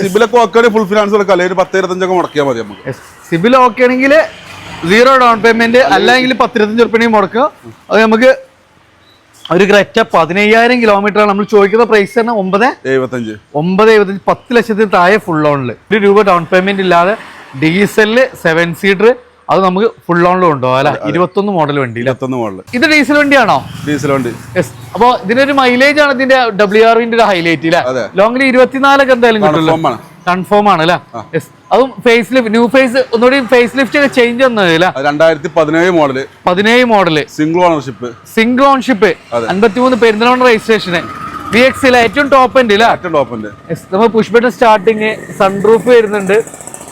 സിബിലൊക്കെ okay full finance കൊടുക്കാം, അല്ലെങ്കിൽ 10-25 മുടക്കിയാൽ മതി നമുക്ക്. സിബിൽ ഓക്കെ ആണെങ്കിൽ 0 ഡൗൺ പേയ്മെന്റ്, അല്ലെങ്കിൽ 10-25 ഉറുപ്പിക മുടക്കുക. അത് നമുക്ക് ഒരു ക്രെറ്റ 15,000 കിലോമീറ്റർ ആണ് നമ്മൾ ചോദിക്കുന്ന പ്രൈസ് തന്നെ 9.75 10 ലക്ഷത്തിന് താഴെ ഫുൾ ഓണില്. 1 രൂപ ഡൗൺ പേയ്മെന്റ് ഇല്ലാതെ ഡീസലില് 7 സീറ്റർ അത് നമുക്ക് ഫുൾ ഓണിൽ കൊണ്ടുപോകാം അല്ലെ. 21 മോഡൽ വണ്ടി. ഇത് ഡീസൽ വണ്ടിയാണോ? ഡീസൽ വണ്ടി. അപ്പൊ ഇതിനൊരു മൈലേജ് ആണ് ഇതിന്റെ WRV ഒരു ഹൈലൈറ്റ് അല്ലെ. ലോങ്ങിൽ 24 എന്തായാലും കിട്ടുമല്ലോ, കൺഫേം ആണ് അല്ലെ. അതും ഫേസ് ലിഫ്റ്റ്, ന്യൂ ഫേസ്, ഒന്നുകൂടി ഫേസ് ലിഫ്റ്റ് ഒക്കെ ചേഞ്ച് വന്നതല്ലേ. 2017 model, single ownership 53 Perinthalmanna registration. VX ഏറ്റവും ടോപ്പ് എൻഡ് നമ്മൾ പുഷ് ബട്ടൺ സ്റ്റാർട്ടിങ്, സൺറൂഫ് വരുന്നുണ്ട്,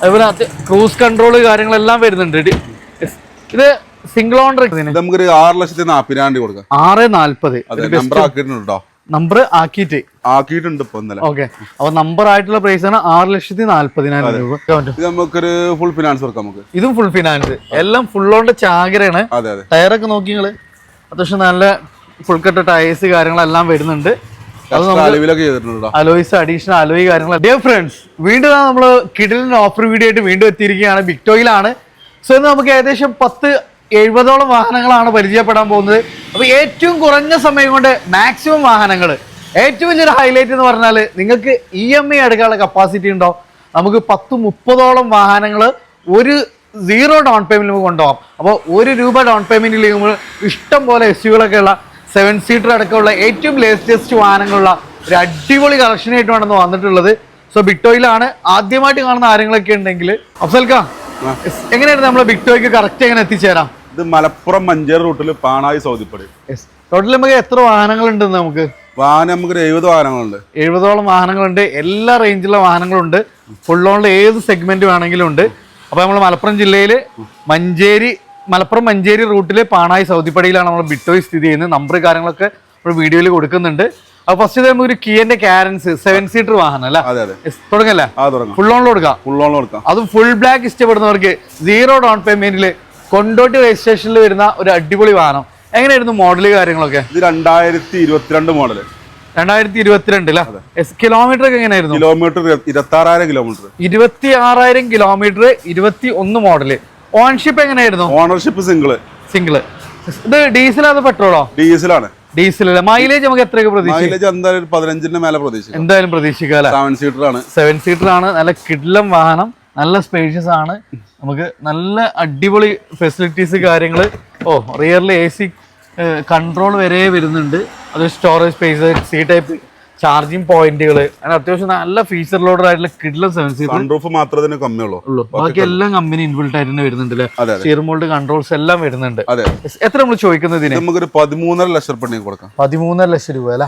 അതുപോലെ ക്രൂസ് കൺട്രോൾ കാര്യങ്ങളെല്ലാം വരുന്നുണ്ട്. ഇത് സിംഗിൾ ഓണർ നമുക്ക് 6,40,000 കൊടുക്കാം. 6,40,000 നമ്പർ ആക്കിയിട്ടുണ്ട്. ഓക്കെ, അപ്പൊ നമ്പർ ആയിട്ടുള്ള പ്രൈസ് ആണ് 6,40,000 രൂപ. നമുക്കൊരു ഫുൾ ഫിനാൻസ് കൊടുക്കാം. നമുക്ക് ഇതും ഫുൾ ഫിനാൻസ്, എല്ലാം ഫുൾ ഓൺ ചാകരയാണ്. ടയറൊക്കെ നോക്കി നിങ്ങള്, അത്യാവശ്യം നല്ല ഫുൾ കട്ട് ടയേഴ്സ് കാര്യങ്ങളെല്ലാം വരുന്നുണ്ട്. അലോയ്സ് അഡീഷണൽ അലോയ് കാര്യങ്ങൾ. ഡിയർ ഫ്രണ്ട്സ്, വീണ്ടും നമ്മള് കിഡിലിന് ഓഫർ വീഡിയോ ആയിട്ട് വീണ്ടും എത്തിയിരിക്കുകയാണ്. ബിഗ്ടോയിലാണ്. സോ ഇന്ന് നമുക്ക് ഏകദേശം 70 വാഹനങ്ങളാണ് പരിചയപ്പെടാൻ പോകുന്നത്. അപ്പൊ ഏറ്റവും കുറഞ്ഞ സമയം കൊണ്ട് മാക്സിമം വാഹനങ്ങൾ. ഏറ്റവും വലിയൊരു ഹൈലൈറ്റ് എന്ന് പറഞ്ഞാൽ നിങ്ങൾക്ക് EMI എടുക്കാനുള്ള കപ്പാസിറ്റി ഉണ്ടോ? നമുക്ക് 10-30 വാഹനങ്ങൾ ഒരു 0 ഡൗൺ പേയ്മെന്റ് നമുക്ക് കൊണ്ടുപോകാം. അപ്പോൾ 1 രൂപ ഡൗൺ പേയ്മെന്റിൽ നമ്മൾ ഇഷ്ടം പോലെ SUകളൊക്കെ ഉള്ള 7 സീറ്റർ അടക്കമുള്ള ഏറ്റവും ലേറ്റസ്റ്റ് വാഹനങ്ങളുള്ള ഒരു അടിപൊളി കളക്ഷനായിട്ടാണ് വന്നിട്ടുള്ളത്. സോ ബിഗ്ടോയിലാണ്. ആദ്യമായിട്ട് കാണുന്ന ആരെങ്കിലൊക്കെ ഉണ്ടെങ്കിൽ അഫ്സൽക്ക, എങ്ങനെയായിരുന്നു നമ്മളെ ബിഗ്ടോയ്ക്ക് കറക്റ്റ് എങ്ങനെ എത്തിച്ചേരാം? ഇത് മലപ്പുറം മഞ്ചേരി റൂട്ടിൽ പാണായി സൗദിപ്പടി. ടോട്ടൽ നമുക്ക് എത്ര വാഹനങ്ങളുണ്ട്? നമുക്ക് 70 വാഹനങ്ങളുണ്ട്. 70 വാഹനങ്ങളുണ്ട്. എല്ലാ റേഞ്ചിലുള്ള വാഹനങ്ങളുണ്ട്. ഫുൾ ഓണിൽ ഏത് സെഗ്മെന്റ് വേണമെങ്കിലും ഉണ്ട്. അപ്പൊ നമ്മൾ മലപ്പുറം ജില്ലയില് മലപ്പുറം മഞ്ചേരി റൂട്ടില് പാണായി സൗദിപ്പടിയിലാണ് നമ്മൾ ബിഗ്ടോയ് സ്ഥിതി ചെയ്യുന്നത്. നമ്പർ കാര്യങ്ങളൊക്കെ നമ്മൾ വീഡിയോയിൽ കൊടുക്കുന്നുണ്ട്. അപ്പൊ ഫസ്റ്റ് നമുക്ക് ഒരു കിയന്റെ കാരൻസ് 7 സീറ്റർ വാഹനം അല്ലേ, തുടങ്ങല്ലേ? ഫുൾ ഓണിൽ കൊടുക്കാം. അത് ഫുൾ ബ്ലാക്ക് ഇഷ്ടപ്പെടുന്നവർക്ക് 0 ഡൗൺ പേയ്മെന്റിൽ കൊണ്ടോട്ടി രജിസ്ട്രേഷനിൽ വരുന്ന ഒരു അടിപൊളി വാഹനം. എങ്ങനെയായിരുന്നു മോഡല് കാര്യങ്ങളൊക്കെ? 2022 മോഡല്. 2022 അല്ലേ. കിലോമീറ്റർ ഒക്കെ എങ്ങനെയായിരുന്നു? Kilometre 26,000 kilometre. 26,000 കിലോമീറ്റർ. 21 മോഡല്. ഓൺഷിപ്പ് എങ്ങനെയായിരുന്നു? Ownership single. ഇത് ഡീസൽ അതോ പെട്രോളോ? ഡീസലാണ്. ഡീസൽ. മൈലേജ് നമുക്ക് എത്രയൊക്കെ പ്രതീക്ഷിക്കാം? എന്തായാലും 15 മേലെ പ്രതീക്ഷിക്കാം. എന്തായാലും പ്രതീക്ഷിക്കാം. 7 സീറ്റർ ആണ്. നല്ല കിഡിലം വാഹനം, നല്ല സ്പേഷ്യസ് ആണ്. നമുക്ക് നല്ല അടിപൊളി ഫെസിലിറ്റീസ് കാര്യങ്ങള്. റിയറിൽ AC കൺട്രോൾ വരെ വരുന്നുണ്ട്. അത് storage space, C type charging പോയിന്റുകൾ, അങ്ങനെ അത്യാവശ്യം നല്ല ഫീച്ചർ ലോഡർ ആയിട്ടുള്ള കിഡിലം 7 സീറ്റർ. മാത്രമേ കമ്മിയുള്ളൂ. ബാക്കി എല്ലാം കമ്പനി ഇൻബിൽട്ട് ആയിട്ട് വരുന്നുണ്ട്. സ്റ്റിയറിംഗ് മോൾഡ് കൺട്രോൾസ് എല്ലാം വരുന്നുണ്ട്. എത്ര നമ്മൾ ചോദിക്കുന്നതിന്? നമുക്ക് 13.5 ലക്ഷം രൂപ കൊടുക്കാം. 13.5 ലക്ഷം രൂപ അല്ലെ.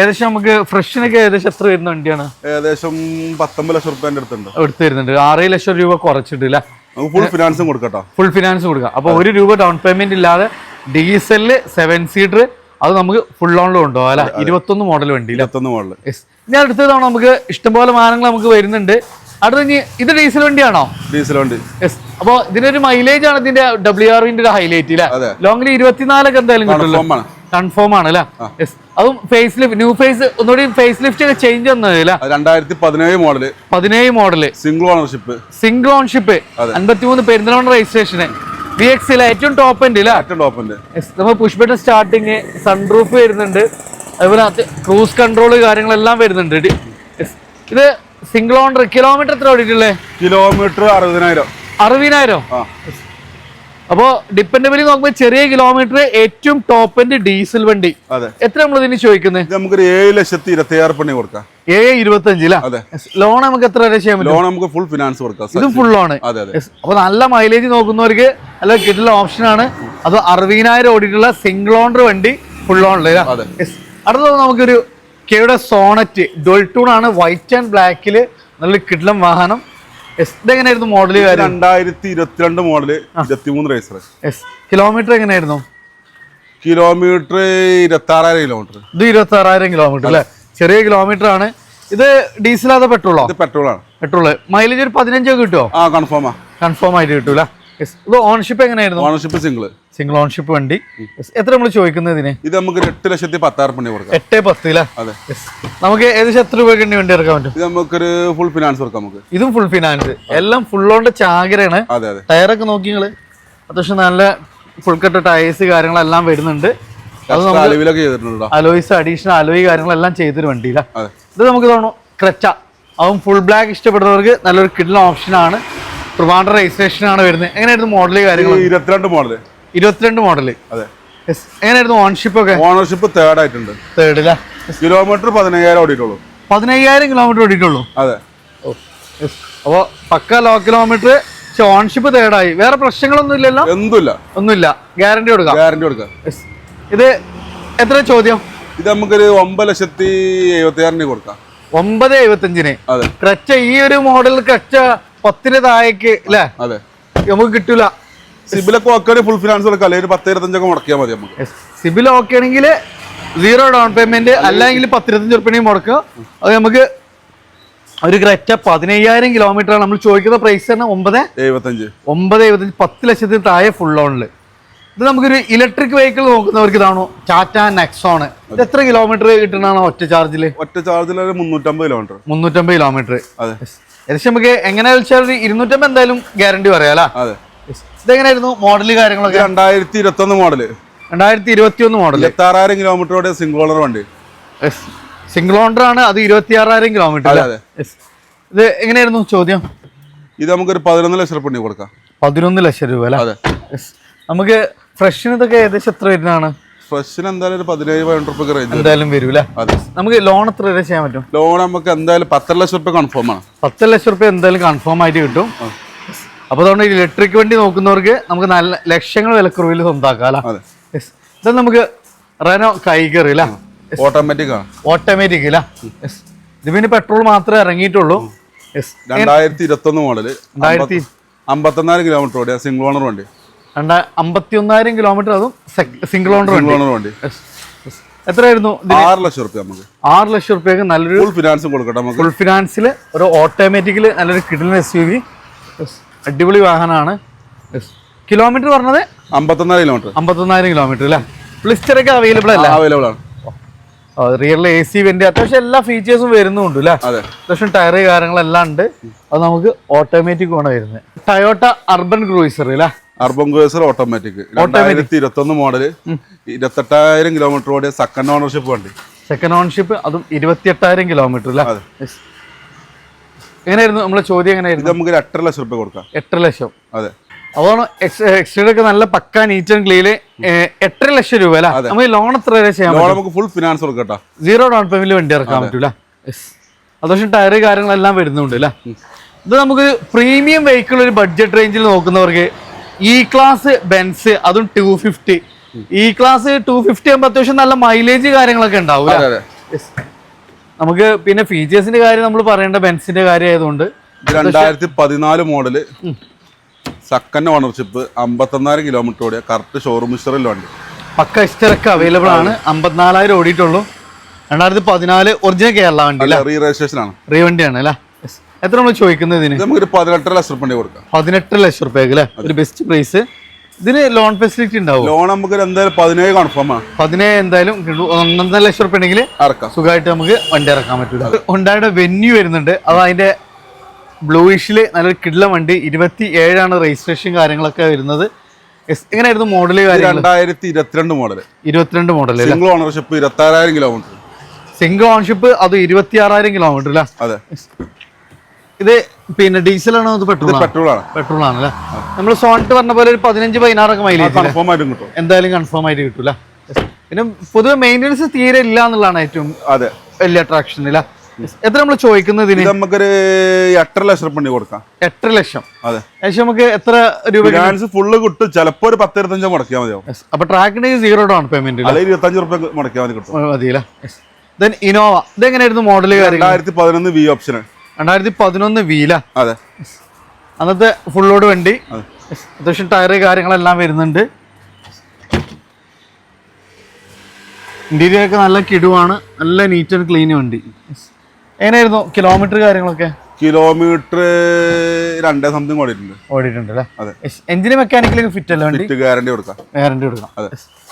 ഏകദേശം നമുക്ക് ഫ്രഷിനൊക്കെ ഏകദേശം എത്ര വരുന്ന വണ്ടിയാണ്? ഏകദേശം 19 ലക്ഷം രൂപ എടുത്ത് വരുന്നുണ്ട്. 6 ലക്ഷം രൂപ കുറച്ചിട്ട് അല്ലെ. ഫുൾ ഫിനാൻസും കൊടുക്കാം. ഫുൾ ഫിനാൻസ് കൊടുക്കാം. അപ്പൊ 1 രൂപ ഡൗൺ പേയ്മെന്റ് ഇല്ലാതെ ഡീസലില് 7 സീറ്റർ അത് നമുക്ക് ഫുൾ ഓണിൽ കൊണ്ടുപോകാം അല്ലെ. 21 മോഡൽ വണ്ടി. 21 മോഡൽ. ഇനി അടുത്ത തവണ നമുക്ക് ഇഷ്ടംപോലെ വാഹനങ്ങൾ നമുക്ക് വരുന്നുണ്ട്. അടുത്ത ഇത് ഡീസൽ വണ്ടിയാണോ? ഡീസൽ വണ്ടി. അപ്പൊ ഇതിനൊരു മൈലേജ് ആണ് ഇതിന്റെ WRV ഒരു ഹൈലൈറ്റ് അല്ലെ. ലോങ്ങിൽ 24 എന്തായാലും കിട്ടുമല്ലോ, കൺഫേം ആണ് അല്ലെ. അതും ഫേസ് ലിഫ്റ്റ്, ന്യൂ ഫേസ്, ഒന്നുകൂടി ഫേസ് ലിഫ്റ്റ് ഒക്കെ ചേഞ്ച് വന്നതല്ലേ. 2017 model, single ownership 53 Perinthalmanna registration. VX ഏറ്റവും ടോപ്പ് എൻഡ് നമ്മൾ പുഷ് ബട്ടൺ സ്റ്റാർട്ടിങ്, സൺറൂഫ് വരുന്നുണ്ട്, അതുപോലെ ക്രൂസ് കൺട്രോൾ കാര്യങ്ങളെല്ലാം വരുന്നുണ്ട്. ഇത് സിംഗിൾ ഓണർ. കിലോമീറ്റർ എത്ര ഓടിയിട്ടുള്ളേ? കിലോമീറ്റർ 60,000. അപ്പോ ഡിപ്പെൻഡബിലി നോക്കുമ്പോൾ ചെറിയ കിലോമീറ്റർ, ഏറ്റവും ടോപ്പ് എൻഡ് ഡീസൽ വണ്ടി. എത്ര നമ്മൾ ഇതിന് ചോദിക്കുന്നത്? നമുക്ക് 7,26,000 കൊടുക്കാം. 7,25 ലോൺ നമുക്ക് എത്ര വരെ ചെയ്യാൻ പറ്റും? ലോൺ നമുക്ക് ഫുൾ ഫിനാൻസ് കൊടുക്കാം. ഇത് ഫുൾ ലോണ്. അപ്പൊ നല്ല മൈലേജ് നോക്കുന്നവർക്ക് നല്ല കിട്ടുന്ന ഓപ്ഷൻ ആണ്. അത് 60,000 ഓടിയിട്ടുള്ള സിംഗിൾ ഓണർ വണ്ടി ഫുൾ ഓണില്. അടുത്തത് നമുക്കൊരു കെയുടെ സോണറ്റ് ഡുവൽ ടൂൺ ആണ്, വൈറ്റ് ആൻഡ് ബ്ലാക്കില് നല്ല കിടിലം വാഹനം. ഇതെങ്ങനെയായിരുന്നു മോഡല്? 2022 മോഡല്, 23 റേസർ. കിലോമീറ്റർ എങ്ങനെയായിരുന്നു? Kilometre 26,000 kilometre. ഇത് 26,000 കിലോമീറ്റർ അല്ലെ. ചെറിയ കിലോമീറ്റർ ആണ്. ഇത് ഡീസൽ അതോ പെട്രോളോ? പെട്രോൾ ആണ്. പെട്രോള്. മൈലേജ് ഒരു 15 ഒക്കെ കിട്ടുമോ? കൺഫേം ആയിട്ട് കിട്ടൂല. ഇത് ഓൺഷിപ്പ് എങ്ങനെയായിരുന്നു? ഓണർഷിപ്പ് സിംഗിൾ ഓൺഷിപ്പ് വണ്ടി. എത്ര നമ്മൾ ചോദിക്കുന്നത് ഇതിന്? ഇത് നമുക്ക് 8,10,000 കൊടുക്കാം. 8,10,000. അതെ. നമുക്ക് ഏകദേശം എത്ര രൂപയ്ക്ക് വണ്ടി ഇറക്കാൻ പറ്റും? ഇത് നമുക്കൊരു ഫുൾ ഫിനാൻസ് കൊടുക്കാം. നമുക്ക് ഇതും ഫുൾ ഫിനാൻസ്, എല്ലാം ഫുൾ ഓൺ ചാകരയാണ്. അതെ അതെ. ടയറൊക്കെ നോക്കി നിങ്ങള് അത്യാവശ്യം നല്ല ഫുൾ കട്ട് ടയേഴ്സ് കാര്യങ്ങളെല്ലാം വരുന്നുണ്ട്. അലോയ്സ് അഡീഷണൽ അലോയ് കാര്യങ്ങളെല്ലാം ചെയ്തൊരു വണ്ടിയില്ല. ഇത് നമുക്ക് തോന്നുന്നു ക്രെറ്റ, അതും ഫുൾ ബ്ലാക്ക് ഇഷ്ടപ്പെടുന്നവർക്ക് നല്ലൊരു കിഡിൽ ഓപ്ഷനാണ്. ട്രിവാൻഡ്രം രജിസ്ട്രേഷൻ ആണ് വരുന്നത്. എങ്ങനെയായിരുന്നു മോഡല് കാര്യങ്ങൾ? 22 മോഡല്. അതെ. എങ്ങനെയായിരുന്നു ഓൺഷിപ്പ് ഒക്കെ? ഓണർഷിപ്പ് തേർഡ് ആയിട്ടുണ്ട്. തേർഡില. കിലോമീറ്റർ 15,000 ഓടിയിട്ടുള്ളൂ. 15,000 കിലോമീറ്റർ ഓടിയിട്ടുള്ളൂ. അതെ. അപ്പൊ പക്ക ലോ കിലോമീറ്റർ. പക്ഷെ ഓൺഷിപ്പ് തേർഡായി. വേറെ പ്രശ്നങ്ങളൊന്നും ഇല്ലല്ലോ? ഒന്നുമില്ല. ഗ്യാരണ്ടി കൊടുക്കാം. ഇത് എത്ര ചോദ്യം? ഇത് നമുക്കൊരു 9,70,000 കൊടുക്കാം. 9,75,000. അതെ. ക്രെറ്റ ഈ ഒരു മോഡൽ ക്രെറ്റ 10 താഴേക്ക് അല്ലേ? അതെ. നമുക്ക് കിട്ടൂല. സിബിലൊക്കെ ഓക്കെ ഫുൾ ഫിനാൻസ് കൊടുക്കാം. അല്ലെങ്കിൽ 10,25 മുടക്കിയാൽ മതി നമുക്ക്. സിബിൽ ഓക്കെ ആണെങ്കിൽ 0 ഡൗൺ പേയ്മെന്റ്, അല്ലെങ്കിൽ 10,25 ഉറുപ്പിക മുടക്കുക. അത് നമുക്ക് ഒരു ക്രെറ്റ 15,000 കിലോമീറ്റർ ആണ് നമ്മൾ ചോദിക്കുന്ന പ്രൈസ് തന്നെ. 9,75. 10 ലക്ഷത്തിന് താഴെ ഫുൾ ഓണില്. ഇത് നമുക്കൊരു ഇലക്ട്രിക് വെഹിക്കിൾ നോക്കുന്നവർക്ക് ഇതാണോ ടാറ്റ നെക്സോൺ. ഇത് എത്ര കിലോമീറ്റർ കിട്ടുന്നതാണോ ഒറ്റ ചാർജിൽ? 350 കിലോമീറ്റർ. ഏകദേശം നമുക്ക് എങ്ങനെ വെച്ചാൽ 250 എന്തായാലും ഗ്യാരണ്ടി പറയാം. ഇതെങ്ങനെയായിരുന്നു മോഡല് കാര്യങ്ങളൊക്കെ? 2021 മോഡല്. 2021 മോഡല്. 26,000 കിലോമീറ്ററോടെ സിംഗിൾ ഓണർ വണ്ടി. സിംഗിൾ ഓണർ ആണ്. അത് 26,000 കിലോമീറ്റർ. ഇത് എങ്ങനെയായിരുന്നു ചോദ്യം? ഇത് നമുക്കൊരു 11 ലക്ഷം രൂപ കൊടുക്കാം. 11 ലക്ഷം രൂപ അല്ലേ? നമുക്ക് ഫ്രഷിന് ഇതൊക്കെ ഏകദേശം എത്ര വരുന്നതാണ്? ഫ്രഷിന് എന്തായാലും ഒരു 17,000 രൂപ റേഞ്ച് എന്തായാലും വരൂല. നമുക്ക് ലോൺ എത്ര വരെ ചെയ്യാൻ പറ്റും? ലോൺ നമുക്ക് എന്തായാലും 10 ലക്ഷം രൂപ കൺഫേം ആണ്. 10 ലക്ഷം രൂപ എന്തായാലും കൺഫേം ആയിട്ട് കിട്ടും. അപ്പൊ അതുകൊണ്ട് ഇലക്ട്രിക് വണ്ടി നോക്കുന്നവർക്ക് നമുക്ക് നല്ല ലക്ഷങ്ങൾ വിലക്കുറവിൽ സ്വന്തമാക്കാം. ഇത് നമുക്ക് റെനോ കൈഗർ അല്ല, ഓട്ടോമാറ്റിക് അല്ല. ഇത് പിന്നെ പെട്രോൾ മാത്രമേ ഇറങ്ങിയിട്ടുള്ളൂ. 2021 മോഡല്. 51,000 കിലോമീറ്റർ ഓടിയ സിംഗിൾ ഓണർ വണ്ടി. 51,000 കിലോമീറ്റർ, അതും സിംഗിൾ ഓണർ വണ്ടി. എത്രയായിരുന്നു? 6 ലക്ഷം രൂപ. നമുക്ക് 6 ലക്ഷം രൂപയ്ക്ക് നല്ലൊരു ഫുൾ ഫിനാൻസും കൊടുക്കട്ടെ. ഫുൾ ഫിനാൻസിൽ ഒരു ഓട്ടോമാറ്റിക്കിൽ നല്ലൊരു കിഡിലൻ SUV, അടിപൊളി വാഹനമാണ്. കിലോമീറ്റർ പറഞ്ഞത് 51,000 കിലോമീറ്റർ അല്ലേ? ബ്ലിസ്റ്റർ ഒക്കെ അവൈലബിൾ ആണ്. റിയൽ AC വെന്റ്, അത്യാവശ്യം എല്ലാ ഫീച്ചേഴ്സും വരുന്നുണ്ട് അല്ലേ? അത്യാവശ്യം ടയർ കാര്യങ്ങളെല്ലാം ഉണ്ട്. അത് നമുക്ക് ഓട്ടോമാറ്റിക് ആണ് വരുന്നത്. ടൊയോട്ട അർബൻ ക്രൂയിസർ അല്ലേ? Urban cruiser automatic. 2021 model. 28,000 kilometre ഓടിയ സെക്കൻഡ് ഓണർഷിപ്പ് വണ്ടി. സെക്കൻഡ് ഓണർഷിപ്പ്, അതും 28,000 കിലോമീറ്റർ അല്ലേ? എങ്ങനെയായിരുന്നു നമ്മളെ ചോദ്യം? എങ്ങനെയായിരുന്നു? നമുക്ക് 8 ലക്ഷം രൂപ കൊടുക്കാം. 8 ലക്ഷം. അതെ. അതാണ് എക്സ്ട്രീഡ് ഒക്കെ നല്ല പക്ക നീറ്റ് ആൻഡ് ക്ലീൻ. 8 ലക്ഷം രൂപ അല്ലേ? നമുക്ക് ലോൺ എത്ര വരെ ചെയ്യാൻ പറ്റും? നമുക്ക് ഫുൾ ഫിനാൻസ് കൊടുക്കട്ടോ. 0 ഡൗൺ പേയ്മെന്റ് വണ്ടി ഇറക്കാൻ പറ്റൂല. അത്യാവശ്യം ടയർ കാര്യങ്ങളെല്ലാം വരുന്നുണ്ട് അല്ലേ? ഇത് നമുക്ക് പ്രീമിയം വെഹിക്കിൾ ഒരു ബഡ്ജറ്റ് റേഞ്ചിൽ നോക്കുന്നവർക്ക് ഇ ക്ലാസ് ബെൻസ്, അതും 250. ഇ ക്ലാസ് 250 ആകുമ്പോൾ അത്യാവശ്യം നല്ല മൈലേജ് കാര്യങ്ങളൊക്കെ ഉണ്ടാവും. നമുക്ക് പിന്നെ ഫീച്ചേഴ്സിന്റെ കാര്യം നമ്മൾ പറയേണ്ട ബെൻസിന്റെ കാര്യം ആയതുകൊണ്ട് 2014 മോഡല്, സെക്കൻഡ് ഓണർഷിപ്പ്, 51,000 കിലോമീറ്റർ ഓടിയ കറക്റ്റ് ഷോറൂം ഹിസ്റ്ററിൽ വണ്ടി. പക്ക ഹിസ്റ്ററൊക്കെ അവൈലബിൾ ആണ്. 54,000 ഓടിയിട്ടുള്ളൂ. 2014 ഒറിജിനൽ കേരള വണ്ടി, റീ രജിസ്ട്രേഷൻ ആണ്, റീ വണ്ടിയാണ് അല്ലേ? എത്ര നമ്മൾ ചോദിക്കുന്നത് ഇതിന്? നമുക്ക് 18 ലക്ഷം രൂപ കൊടുക്കാം. 18 ലക്ഷം രൂപയ്ക്ക് അല്ലേ? ഒരു ബെസ്റ്റ് പ്രൈസ്. ഇതിന് ലോൺ ഫെസിലിറ്റി ഉണ്ടാവും? ലോൺ നമുക്ക് എന്തായാലും 17 കൺഫേം ആണ്. 17 എന്തായാലും 1.5 ലക്ഷം രൂപ ഉണ്ടെങ്കിൽ സുഖമായിട്ട് നമുക്ക് വണ്ടി ഇറക്കാൻ പറ്റില്ല. ഹുണ്ടായുടെ വെന്യൂ വരുന്നുണ്ട്. അത് അതിന്റെ ബ്ലൂയിഷില് നല്ലൊരു കിഡ്ല വണ്ടി. 27 രജിസ്ട്രേഷൻ കാര്യങ്ങളൊക്കെ വരുന്നത്. എങ്ങനെയായിരുന്നു മോഡല് കാര്യം? 2022 model. 22 model. Single ownership, 26,000 kilometre. Single ownership, അത് 26,000 കിലോമീറ്റർ അല്ലേ? അതെ. ഇത് പിന്നെ ഡീസലാണോ? അത് പെട്രോൾ ആണ് അല്ലേ? നമ്മൾ സോണറ്റ് പറഞ്ഞ പോലെ ഒരു 15-16 മൈലേജ് എന്തായാലും കൺഫേം ആയിട്ട് കിട്ടൂല. പിന്നെ പൊതുവെ മെയിൻ്റെനൻസ് തീരെ ഇല്ല എന്നുള്ളതാണ് ഏറ്റവും വലിയ അട്രാക്ഷൻ അല്ല. എത്ര നമ്മൾ ചോദിക്കുന്നത്? നമുക്കൊരു 8 ലക്ഷം രൂപ കൊടുക്കാം. 8 ലക്ഷം. അതെ. ഏകദേശം നമുക്ക് എത്ര രൂപ ഫുള്ള് കിട്ടും? ചിലപ്പോ ഒരു 10-25 മുടക്കിയാൽ മതിയാവും. അപ്പൊ ട്രാക്കിന് 0 ഡൗൺ പേയ്മെന്റ്, 25 രൂപ മുടക്കിയാൽ മതി, കിട്ടും. മതിയല്ലേ? ദെൻ ഇനോവ, ഇതെങ്ങനെയായിരുന്നു മോഡല്? 2011 V option. 2011 വീല. അതെ. അന്നത്തെ ഫുൾ ലോഡ് വണ്ടി. അത്യാവശ്യം ടയർ കാര്യങ്ങളെല്ലാം വരുന്നുണ്ട്. ഇന്റീരിയർ ഒക്കെ നല്ല കിടുവാണ്. നല്ല നീറ്റ് ആൻഡ് ക്ലീൻ വണ്ടി. എങ്ങനെയായിരുന്നു കിലോമീറ്റർ കാര്യങ്ങളൊക്കെ? കിലോമീറ്റർ 2 സംതിങ് ഓടിയിട്ടുണ്ട് അല്ലേ? അതെ. എഞ്ചിന് മെക്കാനിക്കലി ഫിറ്റ് അല്ലേ വണ്ടി? ഗ്യാരണ്ടി കൊടുക്കാം. അതെ.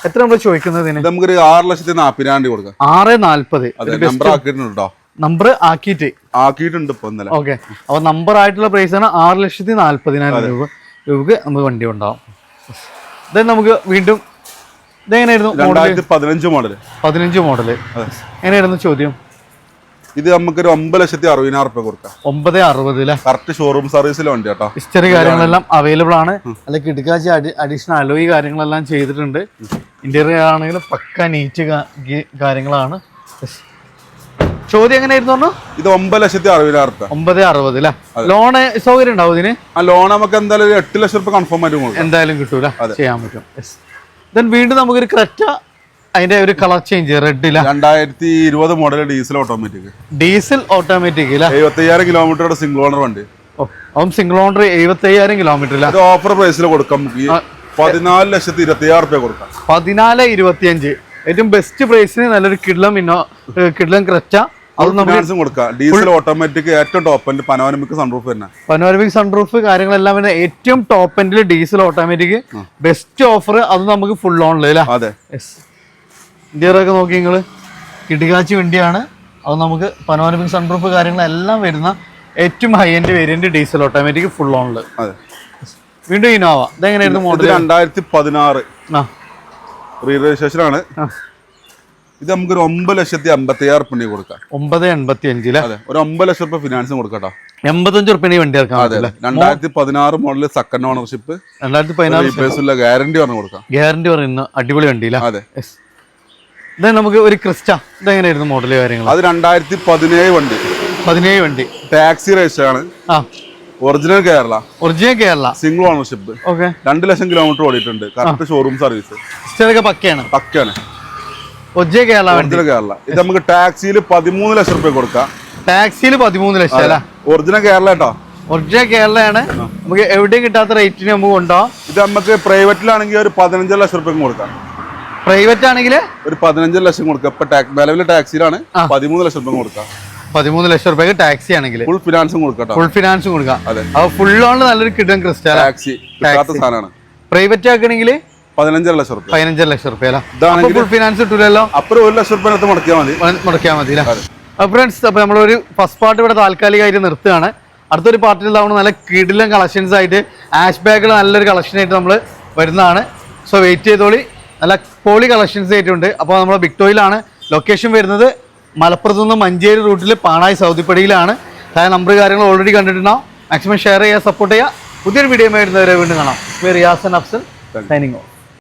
എത്ര നമ്മൾ ചോദിക്കുന്നതിന്? നമുക്കൊരു 6,40,000 കൊടുക്കാം. 6,40,000. നമ്പർ ആക്കിയിട്ടുണ്ട്. നമ്പർ ആക്കിയിട്ടുണ്ട് ഇപ്പൊ ഇന്നലെ. ഓക്കെ. അപ്പൊ നമ്പർ ആയിട്ടുള്ള പ്രൈസ് ആണ് 6,40,000 രൂപക്ക് നമുക്ക് വണ്ടി ഉണ്ടാവും. ദെൻ നമുക്ക് വീണ്ടും ഇതെങ്ങനെയായിരുന്നു? 2015 മോഡല്. 15 മോഡല്. എങ്ങനെയായിരുന്നു ചോദ്യം? ഇത് നമുക്കൊരു 9,60,000 കൊടുക്കാം. 9,60,000. കറക്റ്റ് ഷോറൂം സർവീസിലെ വണ്ടി കേട്ടോ. ഹിസ്റ്ററി കാര്യങ്ങളെല്ലാം അവൈലബിൾ ആണ്. അല്ല കിടക്കാച്ചി അഡീഷണൽ അലോയി കാര്യങ്ങളെല്ലാം ചെയ്തിട്ടുണ്ട്. ഇന്റീരിയർ ആണെങ്കിലും പക്ക നീറ്റ് കാര്യങ്ങളാണ്. ചോദ്യം എങ്ങനെയായിരുന്നു പറഞ്ഞു? ഇത് 9,60,000. 9,60,000 അല്ലേ? ലോണ് സൗകര്യം ഉണ്ടാവും ഇതിന്? ആ ലോൺ നമുക്ക് എന്തായാലും 8 ലക്ഷം രൂപ കൺഫേം ആയിട്ട് കൊടുക്കാം. എന്തായാലും കിട്ടൂല, ചെയ്യാൻ പറ്റും. ദെൻ വീണ്ടും നമുക്കൊരു ക്രെറ്റ, അതിന്റെ ഒരു കളർ ചേഞ്ച് റെഡില്ല. 2020 മോഡൽ ഡീസൽ ഓട്ടോമാറ്റിക്. 75,000 കിലോമീറ്ററുടെ സിംഗിൾ ഓണർ വണ്ടി. Single owner 75,000 kilometre. ഓഫർ പ്രൈസിൽ കൊടുക്കാം. 14,20,000 കൊടുക്കാം. 14,25,000 ഏറ്റവും ബെസ്റ്റ് പ്രൈസിന് നല്ലൊരു കിഡ്ലം ക്രെറ്റ. ഡീസൽ ഓട്ടോമാറ്റിക് ഏറ്റവും ടോപ്പ് എൻഡ് പനോരമിക് സൺറൂഫ് തന്നെ. പനോരമിക് സൺറൂഫ് കാര്യങ്ങളെല്ലാം തന്നെ ഏറ്റവും ടോപ്പ് എൻഡിൽ ഡീസൽ ഓട്ടോമാറ്റിക് ബെസ്റ്റ് ഓഫർ. അത് നമുക്ക് ഫുൾ ഓണില്. അതെ. ഇന്റീരിയർ ഒക്കെ നോക്കി നിങ്ങള് കിടുകാച്ചി വണ്ടിയാണ്. അത് നമുക്ക് പനോരമിക് സൺറൂഫ് കാര്യങ്ങളെല്ലാം വരുന്ന ഏറ്റവും high end variant diesel automatic full ഓണില്. വീണ്ടും ഇന്നോവ. ഇതെങ്ങനെയായിരുന്നു മോഡൽ? 2016 റീ രജിസ്ട്രേഷൻ ആണ്. ഇത് നമുക്കൊരു 9,50,000 കൊടുക്കാം. 9,85,000. അതെ, ഒരു 9 ലക്ഷം രൂപ ഫിനാൻസും കൊടുക്കട്ടോ. 85,000 വണ്ടി ഇറക്കാം. 2016 മോഡല് സെക്കൻഡ് ഓണർഷിപ്പ്. 2016 ഗ്യാരണ്ടി പറഞ്ഞു കൊടുക്കാം. ഗ്യാരണ്ടി പറയുന്ന അടിപൊളി വണ്ടിയില്ല. അതെ. നമുക്ക് ഒരു ക്രിസ്റ്റ. ഇതെങ്ങനെയായിരുന്നു മോഡല് കാര്യങ്ങൾ? അത് 2017 വണ്ടി. 17 വണ്ടി. ടാക്സി രജിസ്റ്റർ ആണ്. ഒറിജിനൽ കേരള. Single ownership. 2 ലക്ഷം കിലോമീറ്റർ ഓടിയിട്ടുണ്ട്. Correct showroom service. പക്കയാണ്. ഒറിജിനൽ കേരള. ഇത് നമുക്ക് ടാക്സിയിൽ 13 ലക്ഷം രൂപ കൊടുക്കാം. ടാക്സിയിൽ 13 ലക്ഷം അല്ല? ഒറിജിനൽ കേരള കേട്ടോ. ഒറിജിനൽ കേരളയാണ്. നമുക്ക് എവിടെയും കിട്ടാത്ത റേറ്റിന് നമുക്ക് കൊണ്ടുപോകാം. ഇത് നമുക്ക് പ്രൈവറ്റിലാണെങ്കിൽ ഒരു 15 ലക്ഷം രൂപ കൊടുക്കാം. പ്രൈവറ്റ് ആണെങ്കിൽ ഒരു 15 ലക്ഷം കൊടുക്കാം. ഇപ്പൊ നിലവിലെ ടാക്സിയിലാണ് 13 ലക്ഷം രൂപ കൊടുക്കാം. 13 ലക്ഷം രൂപയ്ക്ക് ടാക്സി ആണെങ്കിൽ ഫുൾ ഫിനാൻസും കൊടുക്കാം. ഫുൾ ഫിനാൻസും കൊടുക്കാം. അപ്പൊ ഫുൾ ഓണിൽ നല്ലൊരു കിട്ടും ക്രിസ്റ്റ. ടാക്സി സാധനമാണ്. പ്രൈവറ്റ് ആക്കണമെങ്കിൽ 15 ലക്ഷം രൂപ. 15 ലക്ഷം രൂപ ഫുൾ ഫിനാൻസ് കിട്ടൂലല്ലോ. അപ്പുറം 1 ലക്ഷം രൂപ മുടക്കിയാൽ മതി. ഫ്രണ്ട്സ്, അപ്പൊ നമ്മളൊരു ഫസ്റ്റ് പാർട്ട് ഇവിടെ താൽക്കാലികമായിട്ട് നിർത്തുകയാണ്. അടുത്തൊരു പാർട്ടിൽ നമ്മൾ നല്ല കിടിലൻ കളക്ഷൻസ് ആയിട്ട് ആഷ് ബാഗിൽ നല്ലൊരു കളക്ഷൻ ആയിട്ട് നമ്മൾ വരുന്നതാണ്. സോ വെയിറ്റ് ചെയ്തോളി. നല്ല പോളി കളക്ഷൻസ് ആയിട്ടുണ്ട്. അപ്പോൾ നമ്മൾ വിക്ടോറിയയിലാണ്. ലൊക്കേഷൻ വരുന്നത് മലപ്പുറത്ത് നിന്ന് മഞ്ചേരി റൂട്ടിൽ പാണായി സൗദിപ്പടിയിലാണ്. താഴെ നമ്പർ കാര്യങ്ങൾ ഓൾറെഡി കണ്ടിട്ടുണ്ടാവും. മാക്സിമം ഷെയർ ചെയ്യുക, സപ്പോർട്ട് ചെയ്യുക. പുതിയൊരു വീഡിയോ വരുന്നവരെ വീണ്ടും കാണാം. Riyas and Afsal signing of.